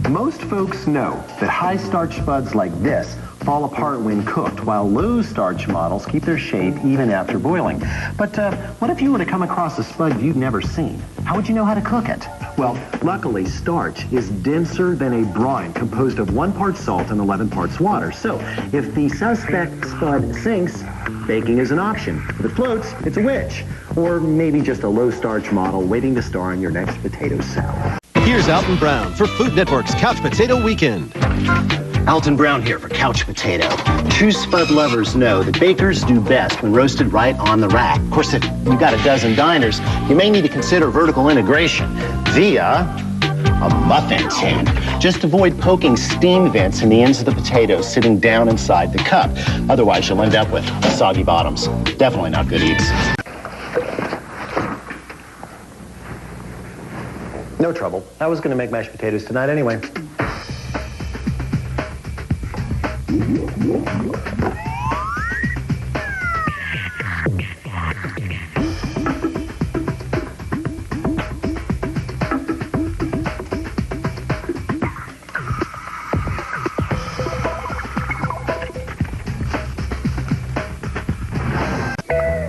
Most folks know that high-starch spuds like this fall apart when cooked, while low-starch models keep their shape even after boiling. But what if you were to come across a spud you've never seen? How would you know how to cook it? Well, luckily, starch is denser than a brine composed of 1 part salt and 11 parts water. So if the suspect spud sinks, baking is an option. If it floats, it's a witch. Or maybe just a low-starch model waiting to star in your next potato salad. Here's Alton Brown for Food Network's Couch Potato Weekend. Alton Brown here for Couch Potato. True spud lovers know that bakers do best when roasted right on the rack. Of course, if you've got a dozen diners, you may need to consider vertical integration via a muffin tin. Just avoid poking steam vents in the ends of the potatoes sitting down inside the cup. Otherwise, you'll end up with soggy bottoms. Definitely not good eats. No trouble. I was going to make mashed potatoes tonight anyway.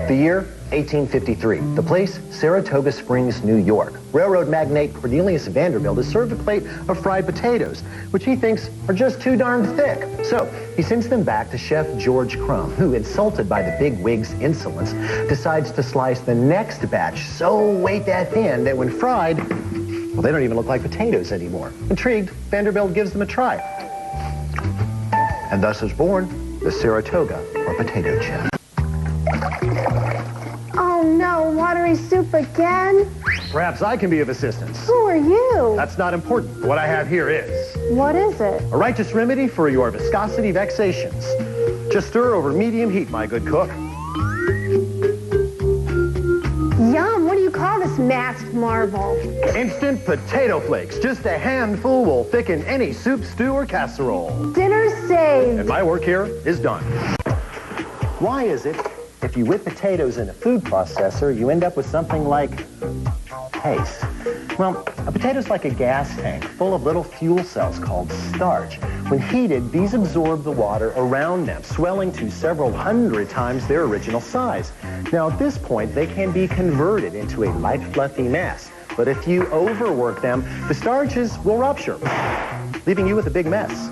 The year, 1853. The place, Saratoga Springs, New York. Railroad magnate Cornelius Vanderbilt is served a plate of fried potatoes, which he thinks are just too darn thick. So he sends them back to Chef George Crumb, who, insulted by the big wig's insolence, decides to slice the next batch so way that thin that when fried, well, they don't even look like potatoes anymore. Intrigued, Vanderbilt gives them a try. And thus is born the Saratoga or potato chip. Oh no, watery soup again? Perhaps I can be of assistance. Who are you? That's not important. What I have here is What is it? a righteous remedy for your viscosity vexations. Just stir over medium heat, my good cook. Yum, what do you call this masked marvel? Instant potato flakes. Just a handful will thicken any soup, stew, or casserole. Dinner saved. And my work here is done. Why is it if you whip potatoes in a food processor, you end up with something like paste? Well, a potato's like a gas tank full of little fuel cells called starch. When heated, these absorb the water around them, swelling to several hundred times their original size. Now, at this point, they can be converted into a light, fluffy mess. But if you overwork them, the starches will rupture, leaving you with a big mess.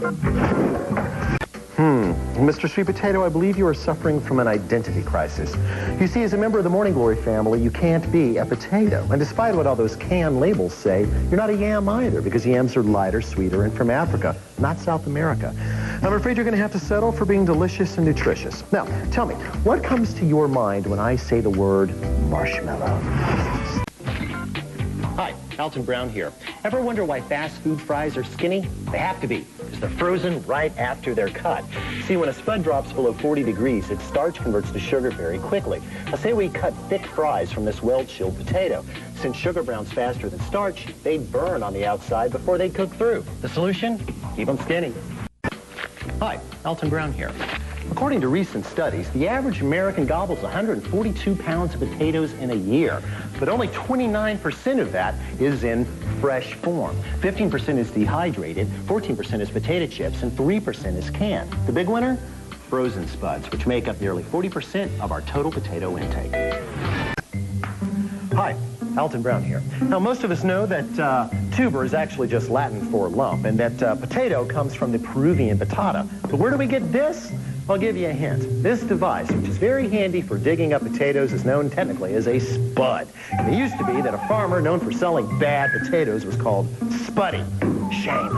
Mr. Sweet Potato, I believe you are suffering from an identity crisis. You see, as a member of the Morning Glory family, you can't be a potato. And despite what all those can labels say, you're not a yam either, because yams are lighter, sweeter, and from Africa, not South America. I'm afraid you're going to have to settle for being delicious and nutritious. Now, tell me, what comes to your mind when I say the word marshmallow? Hi, Alton Brown here. Ever wonder why fast food fries are skinny? They have to be, because they're frozen right after they're cut. See, when a spud drops below 40 degrees, its starch converts to sugar very quickly. Now, say we cut thick fries from this well-chilled potato. Since sugar browns faster than starch, they'd burn on the outside before they'd cook through. The solution? Keep them skinny. Hi, Alton Brown here. According to recent studies, the average American gobbles 142 pounds of potatoes in a year, but only 29% of that is in fresh form. 15% is dehydrated, 14% is potato chips, and 3% is canned. The big winner? Frozen spuds, which make up nearly 40% of our total potato intake. Hi, Alton Brown here. Now, most of us know that tuber is actually just Latin for lump, and that potato comes from the Peruvian batata. But where do we get this? I'll give you a hint. This device, which is very handy for digging up potatoes, is known technically as a spud. And it used to be that a farmer known for selling bad potatoes was called Spuddy. Shame.